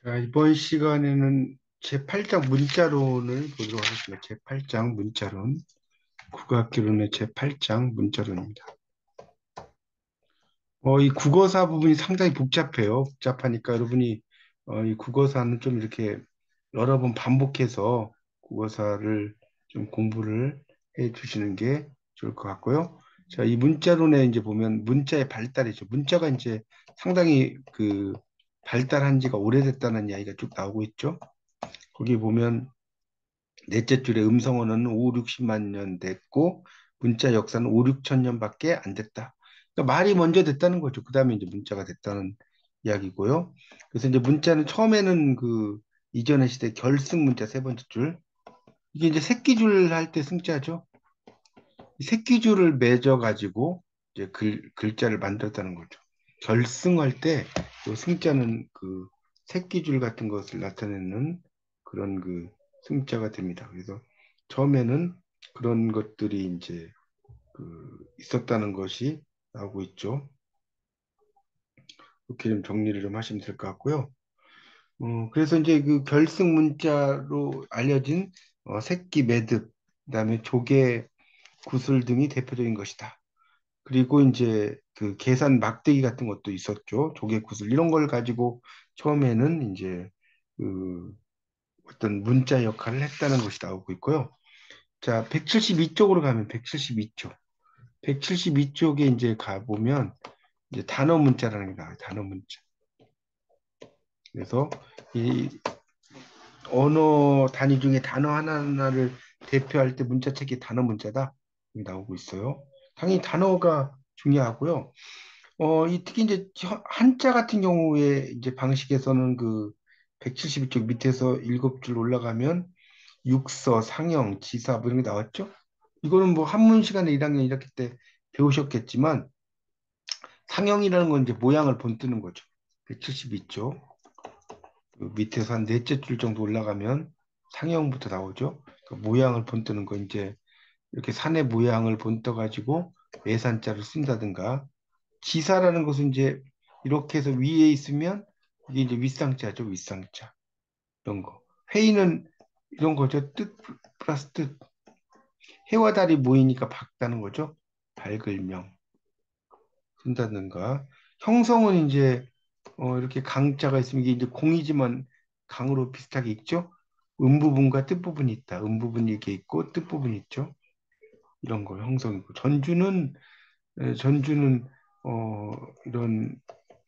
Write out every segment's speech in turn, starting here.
자, 이번 시간에는 제8장 문자론을 보도록 하겠습니다. 제8장 문자론, 국어학개론의 제8장 문자론입니다. 이 국어사 부분이 상당히 복잡해요. 복잡하니까 여러분이 이 국어사는 좀 이렇게 여러 번 반복해서 국어사를 좀 공부를 해 주시는 게 좋을 것 같고요. 자, 이 문자론에 이제 보면 문자의 발달이죠. 문자가 이제 상당히 발달한 지가 오래됐다는 이야기가 쭉 나오고 있죠. 거기 보면 넷째 줄에 음성 언어는 5, 60만 년 됐고 문자 역사는 5, 6천 년밖에 안 됐다. 그러니까 말이 먼저 됐다는 거죠. 그 다음에 이제 문자가 됐다는 이야기고요. 그래서 이제 문자는 처음에는 이전의 시대 결승 문자 세 번째 줄 이게 이제 새끼줄 할 때 승자죠. 이 새끼줄을 맺어 가지고 이제 글자를 만들었다는 거죠. 결승할 때 그 승자는 새끼줄 같은 것을 나타내는 그런 승자가 됩니다. 그래서 처음에는 그런 것들이 이제 있었다는 것이 나오고 있죠. 이렇게 좀 정리를 좀 하시면 될 것 같고요. 그래서 이제 그 결승 문자로 알려진 새끼 매듭, 그다음에 조개 구슬 등이 대표적인 것이다. 그리고 이제 계산 막대기 같은 것도 있었죠. 조개구슬 이런 걸 가지고 처음에는 이제 그 어떤 문자 역할을 했다는 것이 나오고 있고요. 자, 172쪽으로 가면 172쪽. 172쪽에 이제 가보면 이제 단어 문자라는 게 나와요. 단어 문자. 그래서 이 언어 단위 중에 단어 하나하나를 대표할 때 문자책이 단어 문자다. 여기 나오고 있어요. 당연히 단어가 중요하고요. 이 특히 이제 한자 같은 경우에 이제 방식에서는 172쪽 밑에서 7줄 올라가면 육서, 상형, 지사 뭐 이런 게 나왔죠? 이거는 뭐 한문 시간에 1학년 1학기 때 배우셨겠지만 상형이라는 건 이제 모양을 본뜨는 거죠. 172쪽 밑에서 한 넷째 줄 정도 올라가면 상형부터 나오죠. 모양을 본뜨는 거 이제 이렇게 산의 모양을 본떠 가지고 매산자를 쓴다든가 지사라는 것은 이제 이렇게 해서 위에 있으면 이게 이제 윗상자죠, 윗상자. 이런 거. 회의는 이런 거죠. 뜻 플러스 뜻. 해와 달이 모이니까 밝다는 거죠. 밝을명 쓴다든가. 형성은 이제 이렇게 강자가 있으면 이게 이제 공이지만 강으로 비슷하게 있죠. 음부분과 뜻부분이 있다. 음부분이 이렇게 있고 뜻부분이 있죠. 이런 거 형성이고. 전주는 이런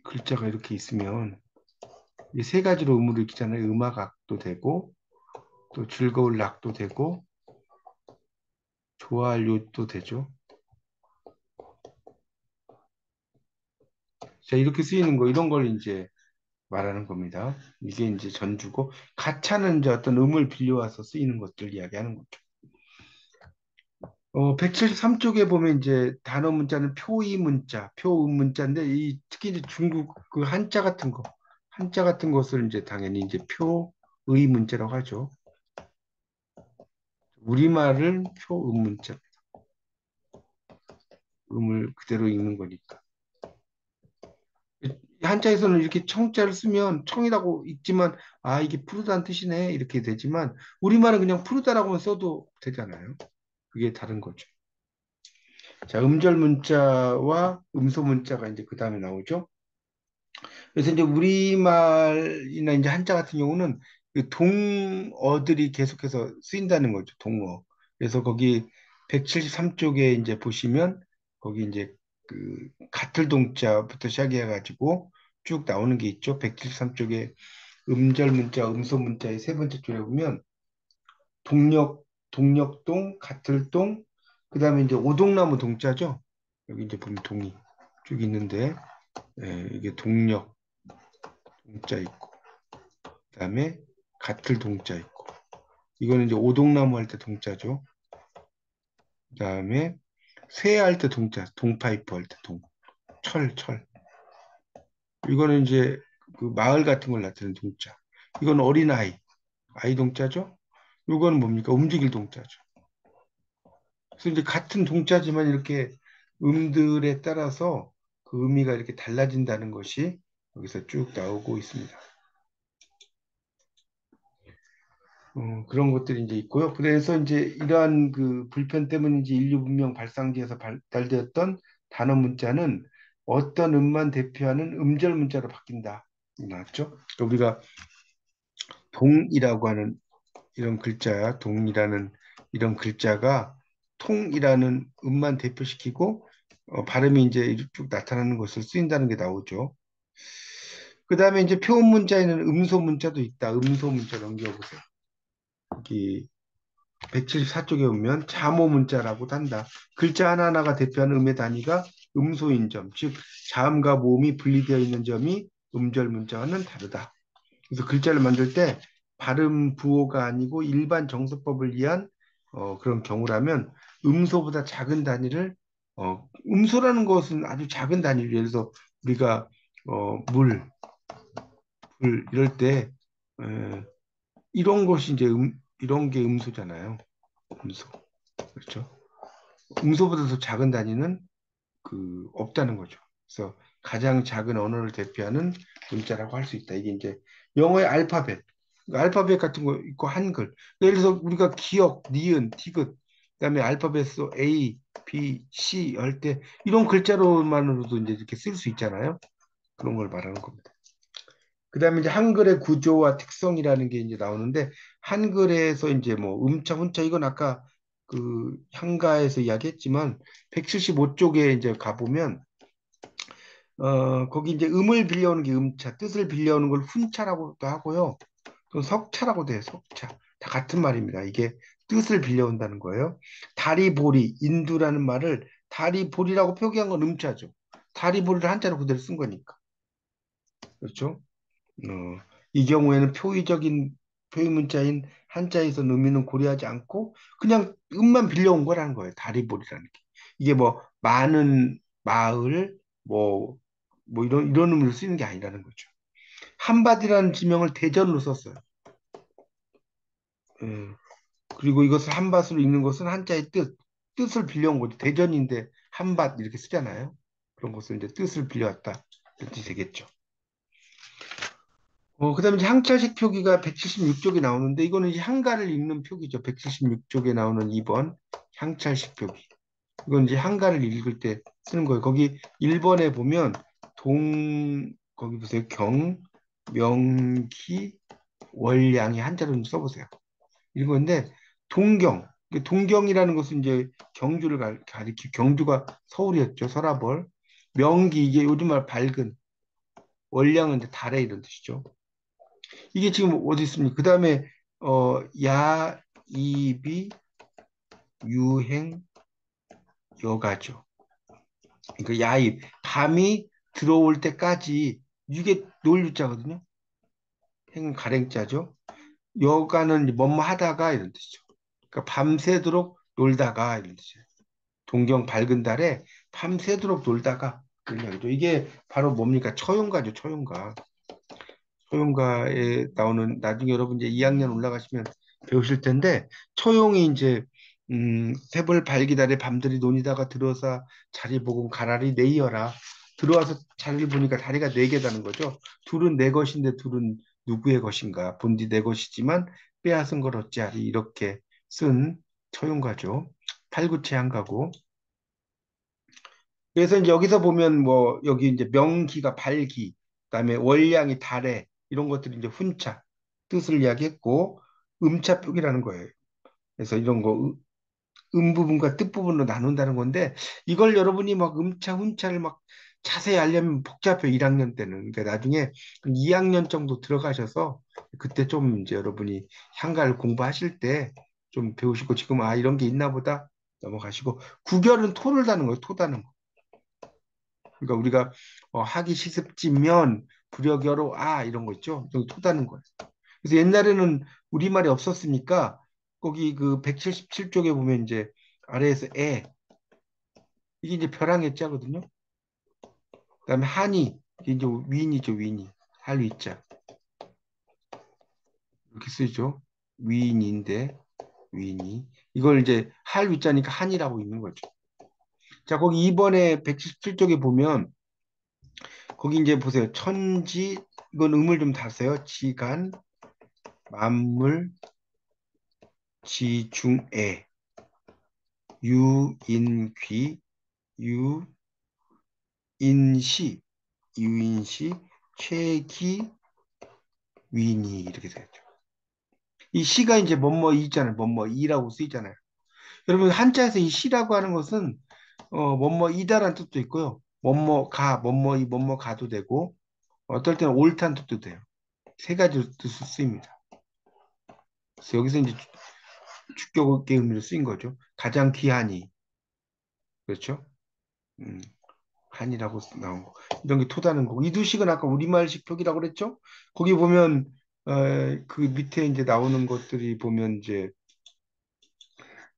글자가 이렇게 있으면 이 세 가지로 의무를 익히잖아요. 음악악도 되고 또 즐거울 낙도 되고 좋아할 요도 되죠. 자, 이렇게 쓰이는 거 이런 걸 이제 말하는 겁니다. 이게 이제 전주고 가차는 이제 어떤 음을 빌려와서 쓰이는 것들 이야기하는 거죠. 173쪽에 보면 이제 단어 문자는 표의 문자, 표음 문자인데 이 특히 이제 중국 한자 같은 거, 한자 같은 것을 이제 당연히 이제 표의 문자라고 하죠. 우리말은 표음 문자, 음을 그대로 읽는 거니까. 한자에서는 이렇게 청자를 쓰면 청이라고 읽지만 아 이게 푸르다는 뜻이네 이렇게 되지만 우리말은 그냥 푸르다라고만 써도 되잖아요. 그게 다른 거죠. 자, 음절 문자와 음소 문자가 이제 그 다음에 나오죠. 그래서 이제 우리말이나 이제 한자 같은 경우는 그 동어들이 계속해서 쓰인다는 거죠. 동어. 그래서 거기 173쪽에 이제 보시면 거기 이제 같을 동자부터 시작해 가지고 쭉 나오는 게 있죠. 173쪽에 음절 문자, 음소 문자의 세 번째 줄에 보면 동력동, 같을동, 그다음에 이제 오동나무 동자죠. 여기 이제 보면 동이 쭉 있는데 이게 동력 동자 있고 그다음에 같을 동자 있고 이거는 이제 오동나무 할 때 동자죠. 그다음에 쇠할 때 동자, 동파이프 할 때 동, 철. 이거는 이제 마을 같은 걸 나타내는 동자. 이건 어린아이, 아이 동자죠. 이거는 뭡니까? 움직일 동자죠. 그래서 이제 같은 동자지만 이렇게 음들에 따라서 그 의미가 이렇게 달라진다는 것이 여기서 쭉 나오고 있습니다. 그런 것들이 이제 있고요. 그래서 이제 이러한 그 불편 때문인지 인류 문명 발상지에서 발달되었던 단어 문자는 어떤 음만 대표하는 음절 문자로 바뀐다. 나왔죠? 우리가 동이라고 하는 이런 글자야, 동이라는 이런 글자가 통이라는 음만 대표시키고 발음이 이제 쭉 나타나는 것을 쓰인다는 게 나오죠. 그 다음에 이제 표음 문자에는 음소 문자도 있다. 음소 문자 넘겨보세요. 여기 174쪽에 보면 자모 문자라고도 한다. 글자 하나하나가 대표하는 음의 단위가 음소인 점, 즉 자음과 모음이 분리되어 있는 점이 음절 문자와는 다르다. 그래서 글자를 만들 때 발음 부호가 아니고 일반 정서법을 위한 그런 경우라면 음소보다 작은 단위를 음소라는 것은 아주 작은 단위로 예를 들어서 우리가 물, 불 이럴 때 에, 이런 것이 이제 이런 게 음소잖아요. 음소. 그렇죠? 음소보다 더 작은 단위는 없다는 거죠. 그래서 가장 작은 언어를 대표하는 문자라고 할 수 있다. 이게 이제 영어의 알파벳, 알파벳 같은 거 있고 한글. 예를 들어서 우리가 기역, 니은, 디귿, 그다음에 알파벳으로 A, B, C 할 때 이런 글자로만으로도 이제 이렇게 쓸 수 있잖아요. 그런 걸 말하는 겁니다. 그다음에 이제 한글의 구조와 특성이라는 게 이제 나오는데 한글에서 이제 뭐 음자, 훈자 이건 아까 그 향가에서 이야기했지만 175쪽에 이제 가보면 거기 이제 음을 빌려오는 게 음차, 뜻을 빌려오는 걸 훈차라고도 하고요. 또 석차라고도 해요. 석차. 다 같은 말입니다. 이게 뜻을 빌려온다는 거예요. 다리보리, 인두라는 말을 다리보리라고 표기한 건 음차죠. 다리보리를 한자로 그대로 쓴 거니까. 그렇죠? 이 경우에는 표의적인 표의 문자인 한자에서 의미는 고려하지 않고 그냥 음만 빌려온 거라는 거예요. 다리볼이라는 게. 이게 뭐 많은 마을 뭐 이런 의미로 쓰이는 게 아니라는 거죠. 한밭이라는 지명을 대전으로 썼어요. 예. 그리고 이것을 한밭으로 읽는 것은 한자의 뜻을 빌려온 거죠. 대전인데 한밭 이렇게 쓰잖아요. 그런 것을 이제 뜻을 빌려왔다. 이렇게 되겠죠. 그다음에 이제 항차식 표기가 176쪽에 나오는데 이거는 이제 한가를 읽는 표기죠. 176쪽에 나오는 2번 향찰식 표기. 이건 이제 한가를 읽을 때 쓰는 거예요. 거기 1번에 보면 거기 보세요. 경, 명기, 월량이 한자로 좀 써보세요. 이건데 동경. 동경이라는 것은 이제 경주를 가리키 경주가 서울이었죠. 서라벌. 명기 이게 요즘 말 밝은 월량은 이제 달에 이런 뜻이죠. 이게 지금 어디 있습니까? 그 다음에 야입이 유행 여가죠. 그러니까 야입 밤이 들어올 때까지 이게 놀유자거든요. 행은 가랭자죠. 여가는 뭐뭐 하다가 이런 뜻이죠. 그러니까 밤새도록 놀다가 이런 뜻이에요. 동경 밝은 달에 밤새도록 놀다가 그런 이야기죠. 이게 바로 뭡니까? 처용가죠. 처용가. 초용가에 나오는 나중에 여러분 이제 2학년 올라가시면 배우실 텐데 초용이 이제 새벌 발기달에 밤들이 논이다가 들어서 자리 보고 가라리 내이어라 들어와서 자리를 보니까 다리가 네 개다는 거죠. 둘은 내 것인데 둘은 누구의 것인가 본디 내 것이지만 빼앗은 걸 어찌하리 이렇게 쓴 초용가죠. 팔구체한가고 그래서 이제 여기서 보면 뭐 여기 이제 명기가 발기, 그다음에 월량이 달에 이런 것들이 이제 훈차 뜻을 이야기했고 음차 표기라는 거예요. 그래서 이런 거 부분과 뜻 부분으로 나눈다는 건데 이걸 여러분이 막 음차 훈차를 막 자세히 알려면 복잡해요. 1학년 때는. 그러니까 나중에 2학년 정도 들어가셔서 그때 좀 이제 여러분이 향가를 공부하실 때 좀 배우시고 지금 아 이런 게 있나 보다 넘어가시고 구별은 토를 다는 거예요. 토 다는 거. 그러니까 우리가 하기 시습지면 불여겨로 이런 거 있죠. 여기 토다는 거예요. 그래서 옛날에는 우리말이 없었으니까 거기 그 177쪽에 보면 이제 아래에서 이게 이제 벼랑해자거든요. 그다음에 한이 이게 이제 윈이죠. 윈이 할위자 이렇게 쓰죠. 윈인데 윈이 이걸 이제 할위자니까 한이라고 있는 거죠. 자 거기 2번에 177쪽에 보면 거기 이제 보세요. 천지 이건 음을 좀 다세요. 지간 만물, 지중해, 유인귀, 유인시, 유인시, 최기윈이 이렇게 되죠. 이 시가 이제 뭐뭐 있잖아요. 뭐뭐 이라고 쓰이잖아요. 여러분 한자에서 이 시라고 하는 것은 뭐뭐 이다라는 뜻도 있고요. 뭐뭐 가, 뭐뭐 이, 뭐뭐 가도 되고 어떨 때는 옳다는 뜻도 돼요. 세 가지 뜻으로 쓰입니다. 그래서 여기서 이제 주격의 의미로 쓰인 거죠. 가장 귀하니 그렇죠? 음, 한이라고 나온 거. 이런 게 토다는 거고 이두식은 아까 우리말식 표기라고 그랬죠? 거기 보면 그 밑에 이제 나오는 것들이 보면 이제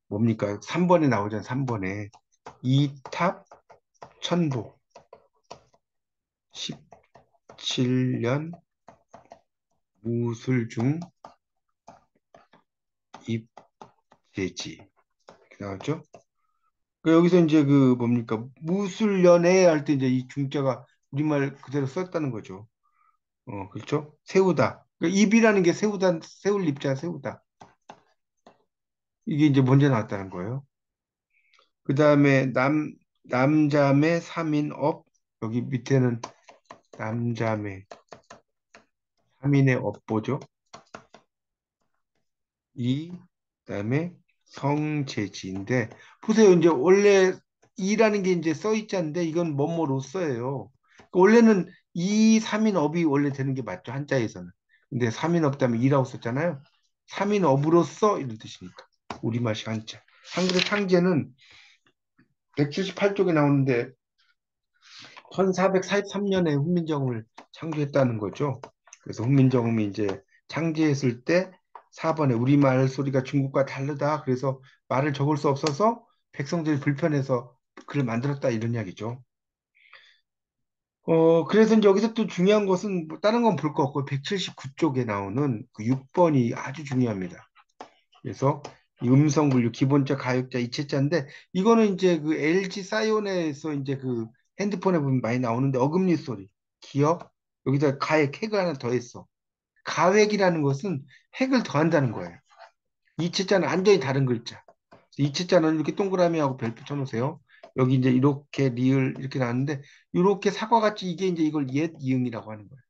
뭡니까? 3번에 나오잖아요. 3번에 이탑 천복 17년 무술중 입제지 이렇게 나왔죠? 여기서 이제 그 뭡니까? 무술년에 할 때 이제 이 중자가 우리말 그대로 썼다는 거죠. 그렇죠? 세우다. 그러니까 입이라는 게 세우다, 세울 입자 세우다. 이게 이제 먼저 나왔다는 거예요. 그 다음에 남자매 삼인업. 여기 밑에는 남자매 삼인의 업보죠. 그다음에 성재지인데 보세요. 이제 원래 이라는 게 이제 써 있자인데 이건 뭐뭐로 써요. 그러니까 원래는 이 3인업이 원래 되는 게 맞죠. 한자에서는. 근데 3인업 다음에 이라고 썼잖아요. 3인업으로써 이런 뜻이니까. 우리말식 한자. 한글의 창제는 178쪽에 나오는데 1443년에 훈민정음을 창조했다는 거죠. 그래서 훈민정음이 이제 창제했을 때 4번에 우리말 소리가 중국과 다르다. 그래서 말을 적을 수 없어서 백성들이 불편해서 글을 만들었다 이런 이야기죠. 그래서 이제 여기서 또 중요한 것은 뭐 다른 건 볼 거 없고 179쪽에 나오는 그 6번이 아주 중요합니다. 그래서 이 음성 분류 기본자 가역자 이체자인데 이거는 이제 그 LG 사이온에서 이제 그 핸드폰에 보면 많이 나오는데 어금니 소리 기억 여기다 가액 핵을 하나 더했어. 가획이라는 것은 핵을 더한다는 거예요. 이체자는 완전히 다른 글자. 이체자는 이렇게 동그라미하고 별 붙여놓으세요. 여기 이제 이렇게 리을 이렇게 나왔는데 이렇게 사과같이 이게 이제 이걸 옛 이응이라고 하는 거예요.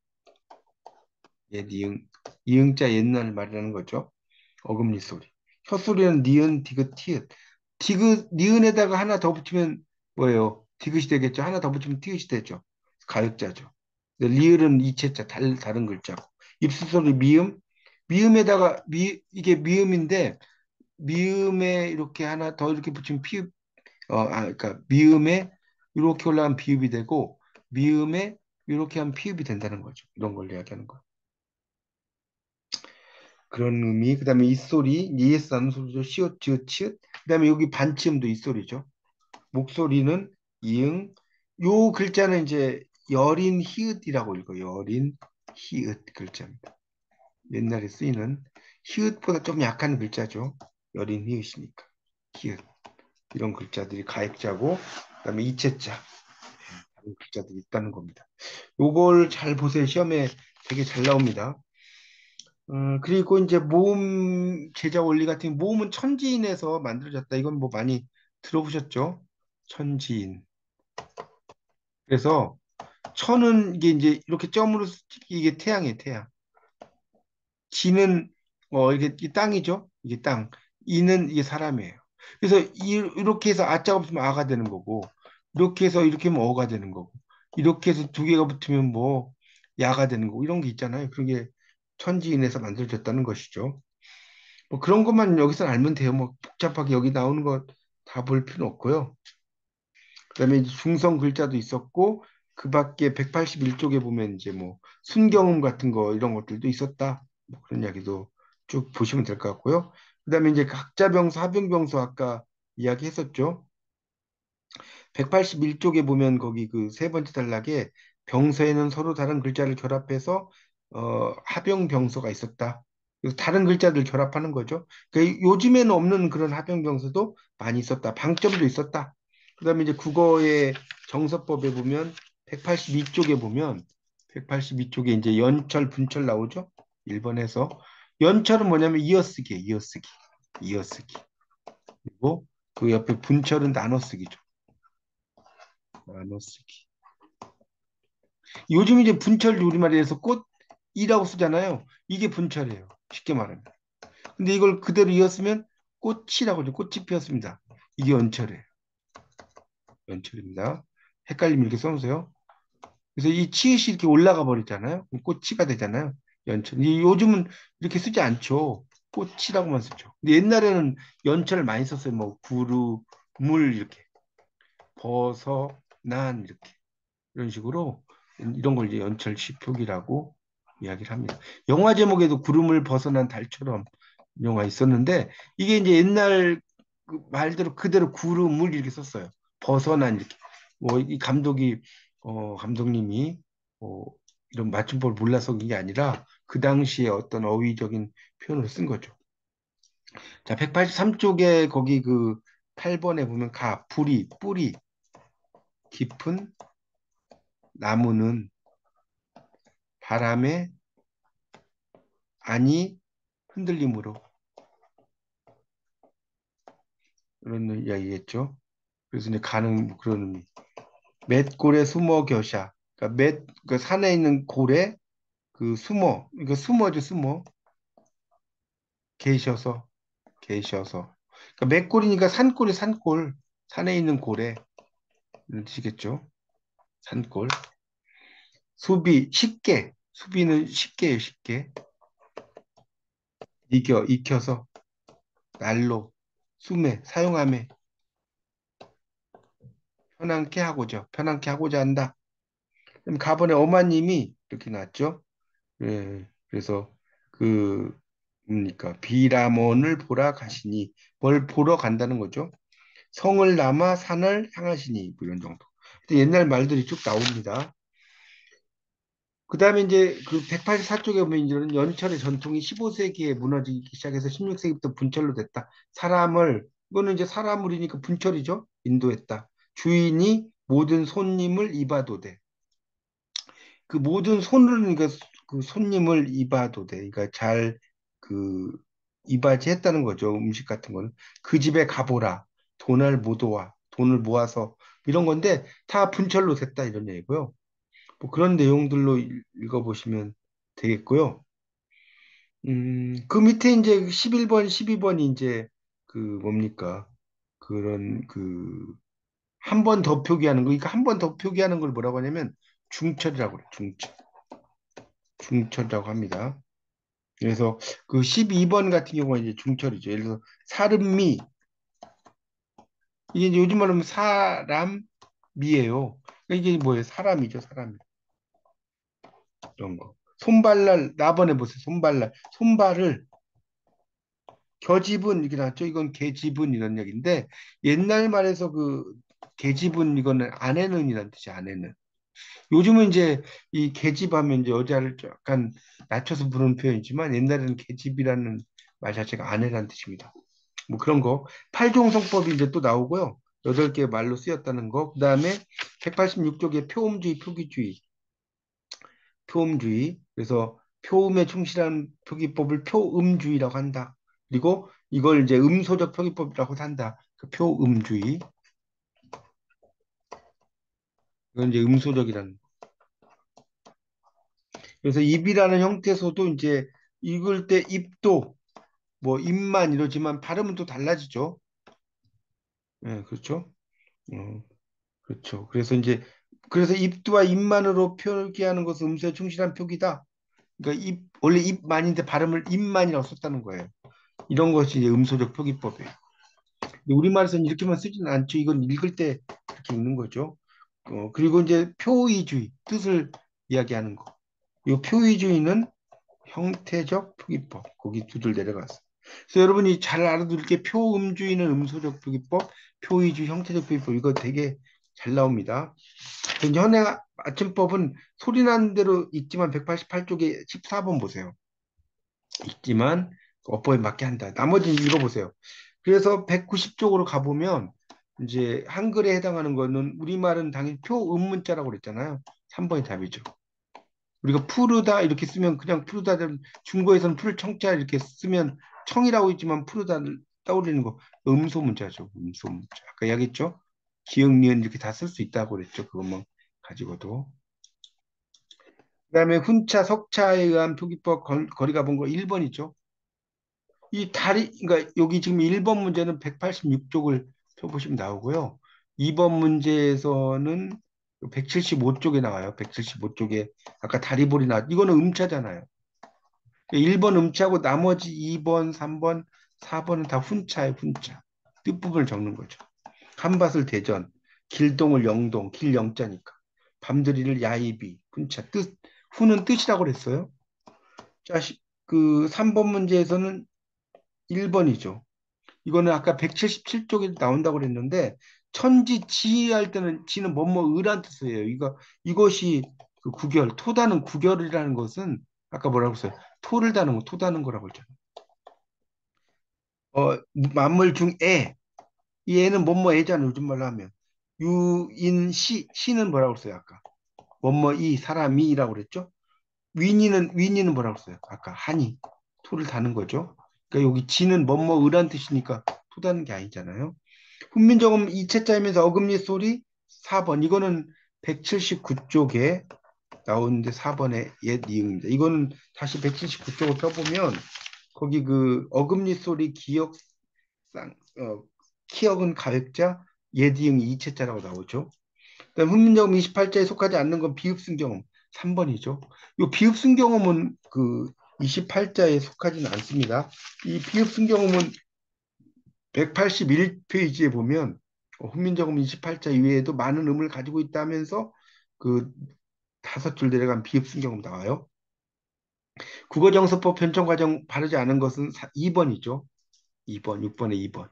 옛 이응 이응자 옛날 말이라는 거죠. 어금니 소리. 혀소리는 니은, 디귿, 티읕. 디귿, 니은에다가 하나 더 붙이면 뭐예요? 디귿이 되겠죠. 하나 더 붙이면 티읕이 되죠. 가역자죠. 근데 리을은 이체자, 다른 글자고. 입술 소리 미음. 미음에다가, 이게 미음인데, 미음에 이렇게 하나 더 이렇게 붙이면 피읍, 그러니까 미음에 이렇게 올라가면 비읍이 되고, 미음에 이렇게 하면 피읍이 된다는 거죠. 이런 걸 이야기하는 거. 그런 의미. 그다음에 이 소리, 니에스 하는 소리죠. 시옷, 지읒, 치읓. 그다음에 여기 반치음도 이 소리죠. 목소리는 이응. 요 글자는 이제 여린 히읗이라고 읽어요. 여린 히읗 글자입니다. 옛날에 쓰이는 히읗보다 좀 약한 글자죠. 여린 히읗이니까. 히읗. 이런 글자들이 가액자고 그다음에 이체자 다른 글자들이 있다는 겁니다. 요걸 잘 보세요. 시험에 되게 잘 나옵니다. 그리고 이제 모음 제자 원리 같은 모음은 천지인에서 만들어졌다. 이건 뭐 많이 들어보셨죠? 천지인. 그래서 천은 이게 이제 이렇게 점으로 이게 태양이에요, 태양. 지는 이게 땅이죠. 이게 땅. 이는 이게 사람이에요. 그래서 이렇게 해서 아자가 붙으면 아가 되는 거고, 이렇게 해서 이렇게 하면 어가 되는 거고, 이렇게 해서 두 개가 붙으면 뭐 야가 되는 거고 이런 게 있잖아요. 그런 게 천지인에서 만들어졌다는 것이죠. 뭐 그런 것만 여기서 알면 돼요. 뭐 복잡하게 여기 나오는 거 다 볼 필요 없고요. 그다음에 이제 중성 글자도 있었고 그 밖에 181쪽에 보면 이제 뭐 순경음 같은 거 이런 것들도 있었다. 뭐 그런 이야기도 쭉 보시면 될 것 같고요. 그다음에 이제 각자병수, 합병병수 아까 이야기했었죠. 181쪽에 보면 거기 그 세 번째 단락에 병서에는 서로 다른 글자를 결합해서 합병병서가 있었다. 그래서 다른 글자들 결합하는 거죠. 그러니까 요즘에는 없는 그런 합병병서도 많이 있었다. 방점도 있었다. 그다음에 이제 국어의 정서법에 보면 182쪽에 보면 182쪽에 이제 연철, 분철 나오죠. 1번에서 연철은 뭐냐면 이어쓰기예요. 이어쓰기. 이어쓰기. 그리고 그 옆에 분철은 나눠쓰기죠. 나눠쓰기. 요즘 이제 분철 우리말에서 꽃이라고 쓰잖아요. 이게 분철이에요. 쉽게 말하면. 근데 이걸 그대로 이었으면 꽃이라고 하죠. 꽃이 피었습니다. 이게 연철이에요. 연철입니다. 헷갈리면 이렇게 써놓으세요. 그래서 이 치읓이 이렇게 올라가 버리잖아요. 그럼 꽃이가 되잖아요. 연철. 요즘은 이렇게 쓰지 않죠. 꽃이라고만 쓰죠. 근데 옛날에는 연철을 많이 썼어요. 뭐 구루, 물 이렇게 벗어, 난 이렇게 이런 식으로 이런 걸 이제 연철시 표기라고 이야기를 합니다. 영화 제목에도 구름을 벗어난 달처럼 영화 있었는데 이게 이제 옛날 그 말대로 그대로 구름을 이렇게 썼어요. 벗어난 이렇게. 뭐 이 감독이 감독님이 어, 이런 맞춤법을 몰라서 그게 아니라 그 당시에 어떤 어휘적인 표현을 쓴 거죠. 자, 183쪽에 거기 그 8번에 보면 불이, 뿌리, 깊은 나무는 바람에 아니 흔들림으로 이런 이야기겠죠. 그래서 이제 가는 뭐 그런 의미. 맷골에 숨어 겨샤. 그러니까 그 산에 있는 골에 그 숨어, 이거 숨어죠, 숨어. 계셔서, 계셔서. 그러니까 맷골이니까 산골이 산골. 산에 있는 골에. 이런 뜻이겠죠. 산골. 수비, 쉽게. 수비는 쉽게요, 쉽게. 익혀서. 날로. 숨에, 사용함에. 편안케 하고자. 편안케 하고자 한다. 그럼 가번에 어마님이 이렇게 나왔죠. 예, 그래서 그 뭡니까 비람원을 보러 가시니 뭘 보러 간다는 거죠. 성을 남아 산을 향하시니 뭐 이런 정도. 근데 옛날 말들이 쭉 나옵니다. 그다음에 이제 그 184쪽에 보면 이제는 연철의 전통이 15세기에 무너지기 시작해서 16세기부터 분철로 됐다. 사람을 이거는 이제 사람물이니까 분철이죠. 인도했다. 주인이 모든 손님을 이바도되 그 모든 손을 그러니까 그 손님을 이바도 돼. 그러니까 잘 그 이바지했다는 거죠. 음식 같은 거는 그 집에 가보라. 돈을 모아서 이런 건데 다 분철로 됐다 이런 얘기고요. 뭐 그런 내용들로 읽어보시면 되겠고요. 그 밑에 이제 11번, 12번이 이제 그 뭡니까? 그런 그 한 번 더 표기하는 거. 그러니까 한 번 더 표기하는 걸 뭐라고 하냐면 중철이라고 그래요. 중철이라고 합니다. 그래서 그 12번 같은 경우가 이제 중철이죠. 예를 들어서 사람미 이게 이제 요즘 말하면 사람미예요. 이게 뭐예요? 사람이죠, 사람. 이런 거. 손발날 나번에 보세요. 손발을 겨집은 이렇게 나왔죠. 이건 계집은 이런 얘기인데 옛날 말에서 그 계집은 이거는 아내는이란 뜻이 아내는. 요즘은 이제 이 계집하면 이제 여자를 약간 낮춰서 부르는 표현이지만 옛날에는 계집이라는 말 자체가 아내라는 뜻입니다. 뭐 그런 거. 팔종성법이 이제 또 나오고요. 8개 말로 쓰였다는 거. 그다음에 186쪽에 표음주의, 표기주의, 표음주의. 그래서 표음에 충실한 표기법을 표음주의라고 한다. 그리고 이걸 이제 음소적 표기법이라고 한다. 그 표음주의. 이건 이제 음소적이라는. 그래서 입이라는 형태에서도 이제 읽을 때 입도 뭐 입만 이러지만 발음은 또 달라지죠. 예, 그렇죠. 어. 그렇죠. 그래서 입두와 입만으로 표기하는 것은 음소에 충실한 표기다. 그러니까 원래 입만인데 발음을 입만이라고 썼다는 거예요. 이런 것이 이제 음소적 표기법이에요. 근데 우리말에서는 이렇게만 쓰지는 않죠. 이건 읽을 때 이렇게 읽는 거죠. 그리고 이제 표의주의, 뜻을 이야기하는 거. 이 표의주의는 형태적 표기법. 거기 두 줄 내려갔어. 그래서 여러분이 잘 알아둘 게 표음주의는 음소적 표기법, 표의주의 형태적 표기법. 이거 되게 잘 나옵니다. 현행 맞춤법은 소리 나는 대로 있지만 188쪽에 14번 보세요. 있지만 어법에 맞게 한다. 나머지는 읽어보세요. 그래서 190쪽으로 가보면 이제 한글에 해당하는 거는 우리말은 당연히 표음문자라고 그랬잖아요. 3번이 답이죠. 우리가 푸르다 이렇게 쓰면 그냥 푸르다 중국에서는 풀 청자 이렇게 쓰면 청이라고 있지만 푸르다를 떠올리는 거 음소 문자죠. 음소 문자. 아까 이야기했죠? 기역, 니은 이렇게 다 쓸 수 있다고 그랬죠. 그것만 가지고도. 그다음에 훈차, 석차에 의한 표기법 거리가 본 거 1번이죠. 이 다리, 그러니까 여기 지금 1번 문제는 186쪽을 펴보시면 나오고요. 2번 문제에서는 175쪽에 나와요. 175쪽에 아까 다리볼이 나왔. 이거는 음차잖아요. 1번 음차고 나머지 2번, 3번, 4번은 다 훈차예요. 훈차. 뜻부분을 적는 거죠. 한밭을 대전, 길동을 영동, 길 영자니까. 밤들이를 야이비, 훈차. 뜻, 훈은 뜻이라고 그랬어요. 자, 그 3번 문제에서는 1번이죠. 이거는 아까 177쪽에 나온다고 그랬는데 천지 지할 때는 지는 뭐뭐 의란 뜻이에요. 이것이 그 구결, 토다는 구결이라는 것은 아까 뭐라고 했어요? 토를 다는 거, 토다는 거라고 했잖아요. 만물 중 애, 이 애는 뭐뭐 애잖아요. 요즘 말로 하면 유인시, 시는 뭐라고 했어요? 아까 뭐뭐 이 사람이라고 그랬죠? 윈이는 뭐라고 했어요? 아까 한이 토를 다는 거죠. 그러니까 여기 지는 뭐뭐 의란 뜻이니까 토다는 게 아니잖아요. 훈민정음 이체자이면서 어금니 소리 4번. 이거는 179쪽에 나오는데 4번의 옛 이응입니다. 이거는 다시 179쪽을 펴보면 거기 그 어금니 소리 기억 쌍 키역은 가액자 옛 이응이 이체자라고 나오죠. 그다음 훈민정음 28자에 속하지 않는 건 비읍승경음 3번이죠. 이 비읍승경음은 그 28자에 속하지는 않습니다. 이 비읍승경음은 181페이지에 보면 훈민정음 28자 이외에도 많은 음을 가지고 있다면서 그 다섯 줄 내려간 비읍순경음 나와요. 국어정서법 편찬과정 바르지 않은 것은 2번이죠. 2번, 6번에 2번.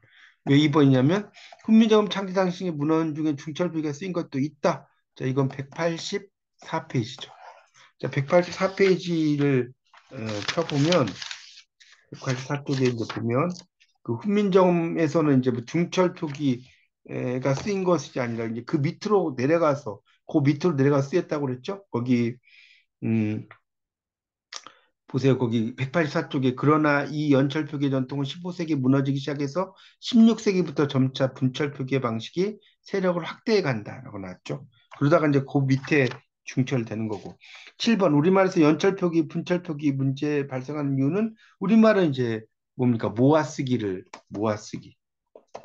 왜 2번이냐면 훈민정음 창제 당시의 문헌 중에 중철부가 쓰인 것도 있다. 자, 이건 184페이지죠. 자, 184페이지를 펴보면 184쪽에 이제 보면 그 훈민정음에서는 이제 뭐 중철 표기가 쓰인 것이 아니라 이제 그 밑으로 내려가서 그 밑으로 내려가 쓰였다고 그랬죠? 거기 음 보세요. 거기 184쪽에 그러나 이 연철 표기 전통은 15세기 무너지기 시작해서 16세기부터 점차 분철 표기의 방식이 세력을 확대해 간다라고 나왔죠. 그러다가 이제 그 밑에 중철되는 거고. 7번 우리말에서 연철 표기, 분철 표기 문제 발생하는 이유는 우리말은 이제 뭡니까? 모아쓰기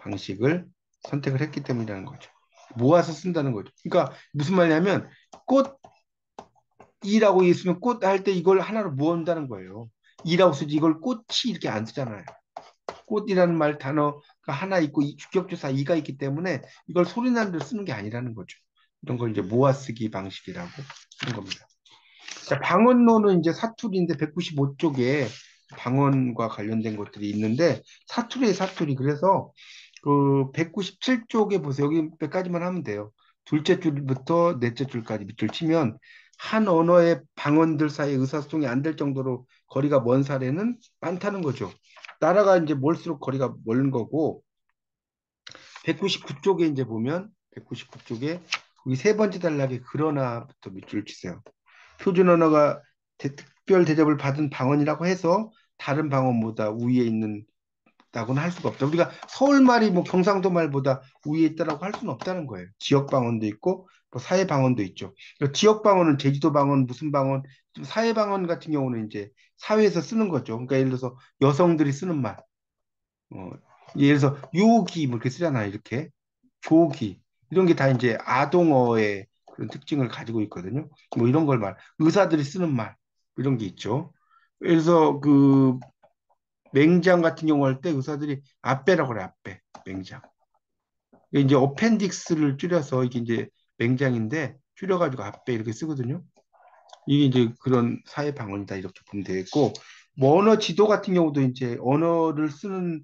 방식을 선택을 했기 때문이라는 거죠. 모아서 쓴다는 거죠. 그러니까 무슨 말이냐면 꽃이라고 있으면 꽃 할 때 이걸 하나로 모은다는 거예요. 이라고 쓰지 이걸 꽃이 이렇게 안 쓰잖아요. 꽃이라는 말 단어가 하나 있고 주격조사 이가 있기 때문에 이걸 소리나는 대로 쓰는 게 아니라는 거죠. 이런 걸 이제 모아쓰기 방식이라고 하는 겁니다. 자, 방언론은 이제 사투리인데 195쪽에 방언과 관련된 것들이 있는데 사투리에 사투리. 그래서 그 197쪽에 보세요. 여기 몇 가지만 하면 돼요. 둘째 줄부터 넷째 줄까지 밑줄 치면 한 언어의 방언들 사이 의사소통이 안 될 정도로 거리가 먼 사례는 많다는 거죠. 나라가 이제 멀수록 거리가 먼 거고 199쪽에 이제 보면 199쪽에 거기 세 번째 단락에 그러나부터 밑줄 치세요. 표준 언어가 특별 대접을 받은 방언이라고 해서 다른 방언보다 우위에 있는다고는 할 수가 없다. 우리가 서울 말이 뭐 경상도 말보다 우위에 있다라고 할 수는 없다는 거예요. 지역 방언도 있고 뭐 사회 방언도 있죠. 그러니까 지역 방언은 제주도 방언, 무슨 방언, 좀 사회 방언 같은 경우는 이제 사회에서 쓰는 거죠. 그러니까 예를 들어서 여성들이 쓰는 말, 어, 예를 들어서 요기 뭐 이렇게 쓰잖아요. 이렇게 조기 이런 게 다 이제 아동어의 그런 특징을 가지고 있거든요. 뭐 이런 걸 의사들이 쓰는 말 이런 게 있죠. 그래서 그 맹장 같은 경우 할 때 의사들이 아빼라고 그래 아빼 맹장. 이게 이제 어펜딕스를 줄여서 이게 이제 맹장인데 줄여가지고 아빼 이렇게 쓰거든요. 이게 이제 그런 사회 방언이다 이렇게 보면 되겠고 뭐 언어 지도 같은 경우도 이제 언어를 쓰는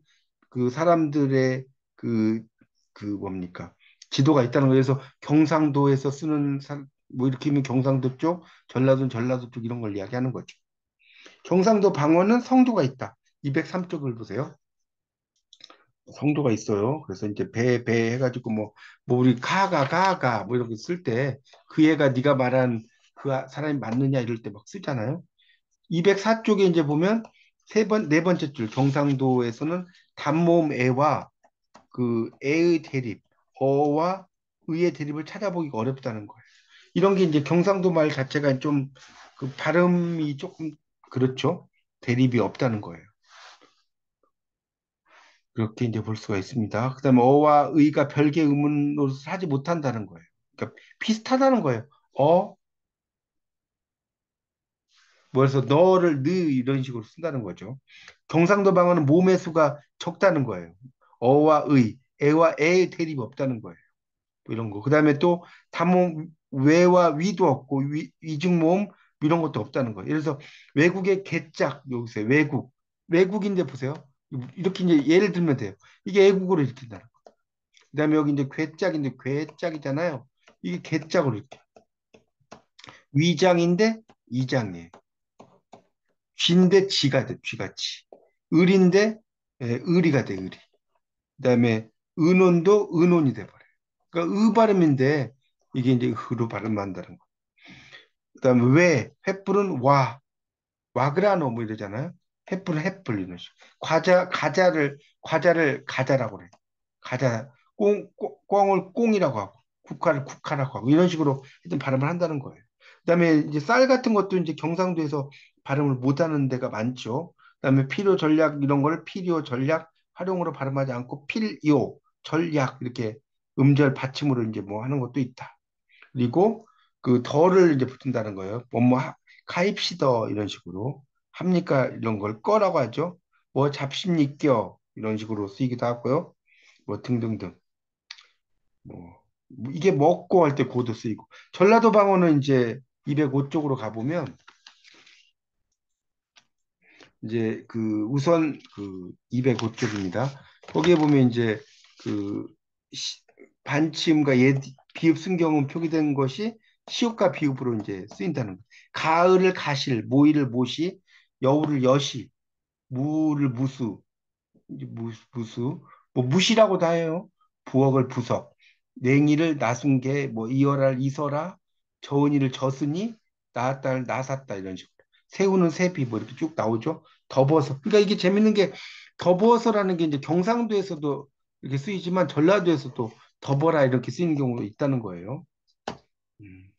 그 사람들의 그 뭡니까 지도가 있다는 거예요. 그래서 경상도에서 쓰는 뭐 이렇게 하면 경상도 쪽, 전라도는 전라도 쪽 이런 걸 이야기하는 거죠. 경상도 방언은 성도가 있다. 203쪽을 보세요. 성도가 있어요. 그래서 이제 배 해가지고 뭐 우리 가가 뭐 이렇게 쓸 때 그 애가 네가 말한 그 사람이 맞느냐 이럴 때 막 쓰잖아요. 204쪽에 이제 보면 네 번째 줄 경상도에서는 단모음 애와 그 애의 대립, 어와 의의 대립을 찾아보기가 어렵다는 거예요. 이런 게 이제 경상도 말 자체가 좀 그 발음이 조금 그렇죠. 대립이 없다는 거예요. 그렇게 이제 볼 수가 있습니다. 그다음에 어와 의가 별개 의문으로 하지 못한다는 거예요. 그러니까 비슷하다는 거예요. 어, 뭐 해서 너를 느 이런 식으로 쓴다는 거죠. 경상도 방언은 모음의 수가 적다는 거예요. 어와 의, 애와 애의 대립이 없다는 거예요. 뭐 이런 거. 그다음에 또 단모음 외와 위도 없고 위중모음 이런 것도 없다는 거예요. 예를 들어서 외국의 개짝 여기서 외국인데 보세요. 이렇게 이제 예를 들면 돼요. 이게 애국어로 읽힌다. 그다음에 여기 이제 괴짝인데 괴짝이잖아요. 이게 개짝으로 이렇게 위장인데 이장이에요. 쥐인데 쥐가 돼, 쥐같이. 을인데 을이가 돼, 을이. 그다음에 은혼도 은혼이 돼 버려요. 그러니까 의 발음인데 이게 이제 으로 발음한다는 거. 그다음에 왜 횃불은 와 와그라노 뭐 이러잖아요. 횃불은 횃불 이런 식. 과자를 가자라고 그래. 가자 꽁을 꽁이라고 하고 국화를 국화라고 하고 이런 식으로 하여튼 발음을 한다는 거예요. 그다음에 이제 쌀 같은 것도 이제 경상도에서 발음을 못하는 데가 많죠. 그다음에 필요 전략 이런 걸 필요 전략 활용으로 발음하지 않고 필요 전략 이렇게 음절 받침으로 이제 뭐 하는 것도 있다. 그리고 그 더를 이제 붙인다는 거예요. 뭐뭐 가입시더 이런 식으로 합니까 이런 걸 거라고 하죠. 뭐 잡십니까 이런 식으로 쓰이기도 하고요. 뭐 등등등. 뭐 이게 먹고 할 때 고도 쓰이고 전라도 방언은 이제 205쪽으로 가보면 이제 그 우선 그 205쪽입니다. 거기에 보면 이제 그 시- 반치음과 비읍 순경음 표기된 것이 시옷과 비읍으로 이제 쓰인다는 거예요. 가을을 가실, 모이를 모시, 여우를 여시, 무를 무수, 이제 무수, 뭐 무시라고도 해요. 부엌을 부석, 냉이를 나순게, 뭐 이어랄 이서라, 저은이를 저으니, 나았다를 나샀다 이런 식으로. 새우는 새비 뭐 이렇게 쭉 나오죠. 덮어서. 그러니까 이게 재밌는 게 덮어서라는 게 이제 경상도에서도 이렇게 쓰이지만 전라도에서도 덮어라 이렇게 쓰이는 경우도 있다는 거예요. 음,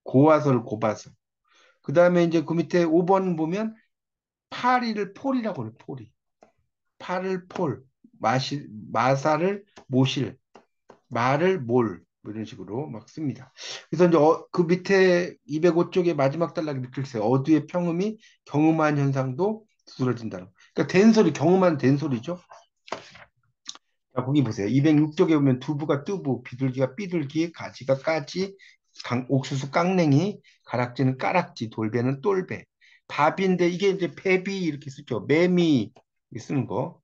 고화설 고바설. 그 다음에 이제 그 밑에 5번 보면 파리를 폴이라고 그래요. 폴이. 팔을 폴, 마사를 모실, 말을 몰, 뭐 이런 식으로 막 씁니다. 그래서 이제 그 밑에 205쪽의 마지막 단락에 밑줄 세요. 어두의 평음이 경음한 현상도 두드러진다는 거. 그러니까 된소리, 경음한 된소리죠. 자, 거기 보세요. 206쪽에 보면 두부가 뜨부, 비둘기가 삐둘기, 가지가 까지, 옥수수 깡냉이, 가락지는 까락지, 돌배는 똘배. 밥인데 이게 이제 배비 이렇게 쓰죠. 매미 이렇게 쓰는 거.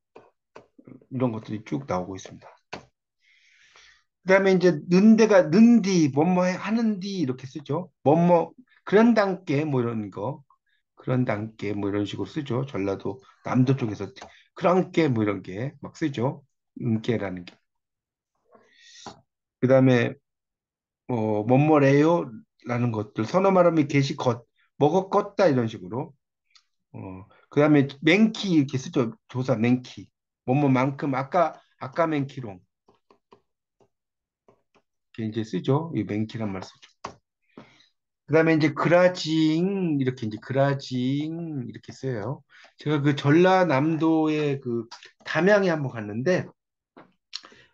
이런 것들이 쭉 나오고 있습니다. 그다음에 이제 는데가 는디 뭐뭐 하는디 이렇게 쓰죠. 뭐뭐 그런 단께 뭐 이런 거 그런 단께 뭐 이런 식으로 쓰죠. 전라도 남도 쪽에서 그런 게뭐 이런 게 막 쓰죠. 은께라는 게. 그다음에 뭐뭐래요라는 것들 선어 말하면 게시 것 먹어 껐다 이런 식으로. 그다음에 맹키 이렇게 쓰죠. 조사 맹키 뭐뭐만큼 아까 맹키롱 이렇게 이제 쓰죠. 이 맹키란 말 쓰죠. 그다음에 이제 그라징 이렇게 이제 그라징 이렇게 써요. 제가 그 전라남도의 그 담양에 한번 갔는데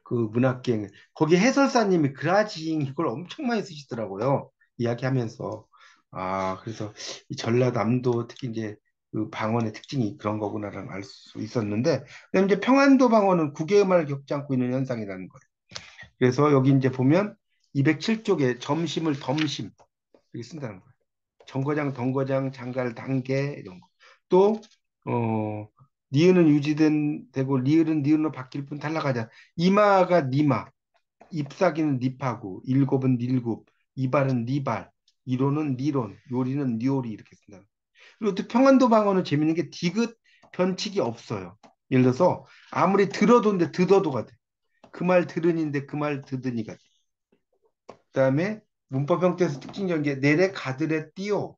그 문학기행 거기 해설사님이 그라징 이걸 엄청 많이 쓰시더라고요. 이야기하면서 그래서 이 전라남도 특히 이제 그 방언의 특징이 그런 거구나를 알 수 있었는데 그다음에 이제 평안도 방언은 국외음을 겪지 않고 있는 현상이라는 거예요. 그래서 여기 이제 보면 207쪽에 점심을 덤심 이렇게 쓴다는 거예요. 정거장, 덩거장, 장갈, 단계 이런 거. 또 니은은 유지된 되고 리을은 니은으로 바뀔 뿐 탈락하자. 이마가 니마, 잎사귀는 잎하고 일곱은 닐굽, 이발은 니발, 이론은 니론, 요리는 니오리 이렇게 쓴다. 그리고 또 평안도 방언은 재밌는 게 디귿 변칙이 없어요. 예를 들어서 아무리 들어도인데 듣어도가 돼. 그 말 들으니인데 그 말 듣으니가 돼. 그다음에 문법 형태에서 특징적인 게 내래 가들에 띄어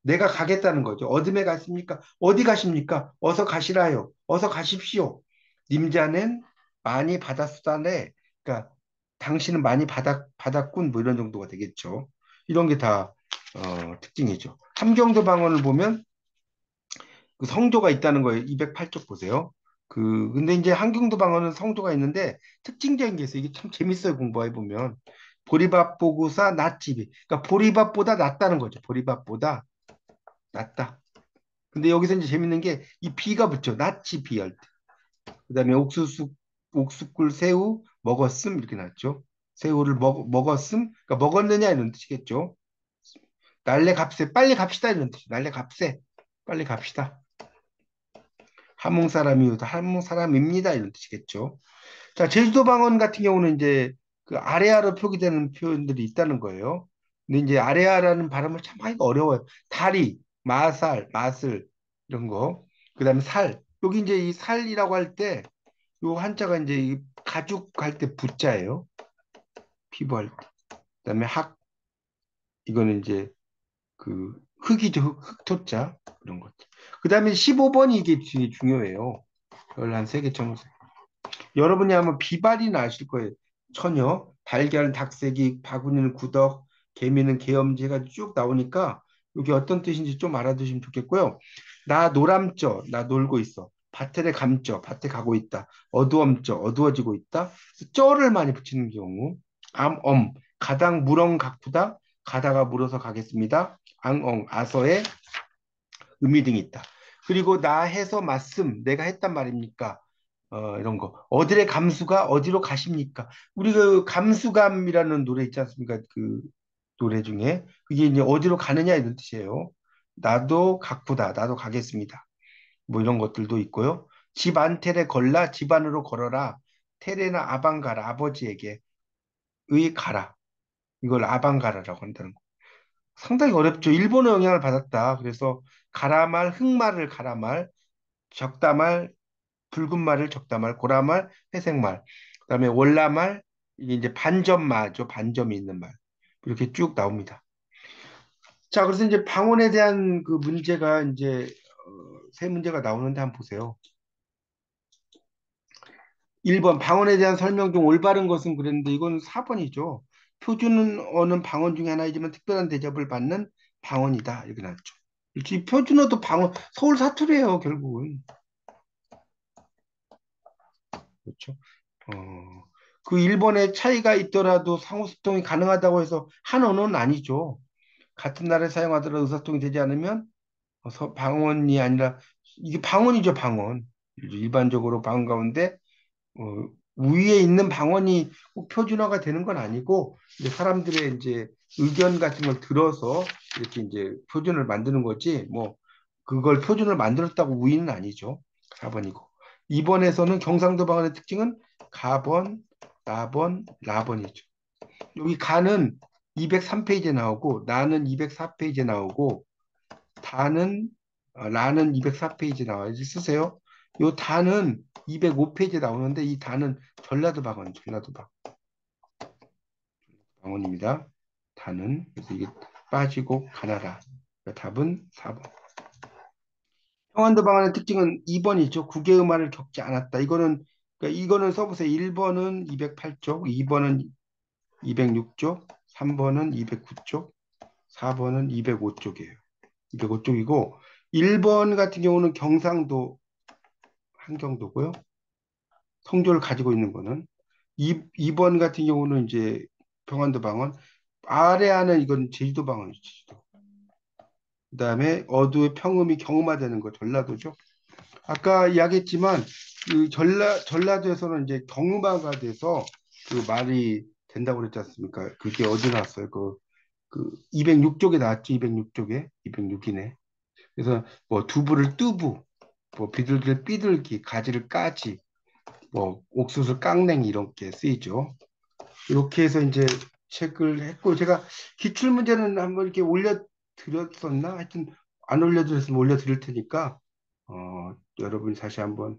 내가 가겠다는 거죠. 어둠에 갔습니까? 어디 가십니까? 어서 가시라요. 어서 가십시오. 님자는 많이 받았다네. 그러니까 당신은 많이 받았군. 뭐 이런 정도가 되겠죠. 이런 게 다 특징이죠. 함경도 방언을 보면 그 성조가 있다는 거예요. 208쪽 보세요. 근데 이제 함경도 방언은 성조가 있는데 특징적인 게 있어요. 이게 참 재밌어요. 공부해 보면. 보리밥 보고사 낫집이. 그러니까 보리밥보다 낫다는 거죠. 보리밥보다 낫다. 근데 여기서 이제 재밌는 게 이 비가 붙죠. 낫지 비할 때. 그다음에 옥수꿀 새우 먹었음 이렇게 나왔죠. 새우를 먹었음. 그러니까 먹었느냐 이런 뜻이겠죠. 날래 값세 빨리 갑시다 이런 뜻이죠. 날래 값세 빨리 갑시다. 함흥 사람이다. 함흥 사람입니다. 이런 뜻이겠죠. 자, 제주도 방언 같은 경우는 이제 그 아래아로 표기되는 표현들이 있다는 거예요. 근데 이제 아래아라는 발음을 참 하기가 어려워요. 다리, 마살, 맛을 이런 거. 그다음에 살. 여기 이제 이 살이라고 할 때 요 한자가 이제 이 가죽 할 때 부자예요. 피부할 때. 그다음에 학 이거는 이제 그 흑이죠. 흑토자 그런 것. 그다음에 15번이 이게 되게 중요해요. 이걸 한 3개 쳐놓으세요. 여러분이 아마 비발이나 아실 거예요. 처녀, 달걀, 닭새기, 바구니는 구덕, 개미는 계엄지가 쭉 나오니까 이게 어떤 뜻인지 좀 알아두시면 좋겠고요. 나 노람쪄, 나 놀고 있어. 밭에 감쪄, 밭에 가고 있다. 어두엄쪄, 어두워지고 있다. 쪄를 많이 붙이는 경우. 가당, 물엉, 각부다. 가다가 물어서 가겠습니다. 앙엉, 아서에 의미 등이 있다. 그리고 나 해서 말씀, 내가 했단 말입니까? 이런 거. 어들의 감수가 어디로 가십니까? 우리 그 감수감이라는 노래 있지 않습니까? 그 노래 중에. 그게 이제 어디로 가느냐 이런 뜻이에요. 나도 가꾸다. 나도 가겠습니다. 뭐 이런 것들도 있고요. 집 안테레 걸라. 집 안으로 걸어라. 테레나 아방가라. 아버지에게 의 가라. 이걸 아방가라라고 한다는 거. 상당히 어렵죠. 일본어 영향을 받았다. 그래서 가라말, 흑말을 가라말, 적다말, 붉은 말을 적다말, 고라말, 회색말, 그다음에 월라말, 이게 이제 반전마죠. 반점이 있는 말. 이렇게 쭉 나옵니다. 자, 그래서 이제 방언에 대한 그 문제가 이제 세 문제가 나오는데 한번 보세요. 1번 방언에 대한 설명 중 올바른 것은 그랬는데 이건 4번이죠. 표준어는 방언 중에 하나이지만 특별한 대접을 받는 방언이다. 이렇게 나왔죠. 이 표준어도 방언, 서울 사투리예요, 결국은. 그렇죠. 그 일본의 차이가 있더라도 상호소통이 가능하다고 해서 한 언어는 아니죠. 같은 나라에 사용하더라도 의사소통이 되지 않으면 방언이 아니라 이게 방언이죠, 방언. 일반적으로 방언 가운데 위에 있는 방언이 꼭 표준화가 되는 건 아니고 이제 사람들의 이제 의견 같은 걸 들어서 이렇게 이제 표준을 만드는 거지 뭐 그걸 표준을 만들었다고 우위는 아니죠. 4번이고. 2번에서는 경상도 방언의 특징은 가번, 나번, 라번이죠. 여기 가는 203페이지에 나오고 나는 204페이지에 나오고 다는 라는 204페이지에 나와요. 이제 쓰세요. 요 다는 205페이지에 나오는데 이 다는 전라도 방언, 전라도 방언입니다. 다는 그래서 이게 빠지고 가나라. 그러니까 답은 4번. 평안도 방언의 특징은 2번이죠. 국외음화를 겪지 않았다. 이거는 써보세요. 1번은 208쪽, 2번은 206쪽, 3번은 209쪽, 4번은 205쪽이에요. 205쪽이고 1번 같은 경우는 경상도 한경도고요. 성조를 가지고 있는 거는 2번 같은 경우는 이제 평안도 방언 아래 하는 이건 제주도 방언이죠. 제주도. 그다음에 어두의 평음이 경음화되는 거 전라도죠. 아까 이야기했지만 그 전라도에서는 이제 경음화가 돼서 그 말이 된다고 그랬지 않습니까? 그게 어디 나왔어요? 그 206쪽에 나왔죠. 206쪽에 206이네. 그래서 뭐 두부를 뚜부, 뭐 비둘기를 삐들기, 가지를 까지, 뭐 옥수수를 깡냉이 이런 게 쓰이죠. 이렇게 해서 이제 책을 했고 제가 기출 문제는 한번 이렇게 올려드렸었나? 하여튼 안 올려드렸으면 올려드릴 테니까 여러분이 다시 한번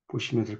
보시면 될 것 같아요.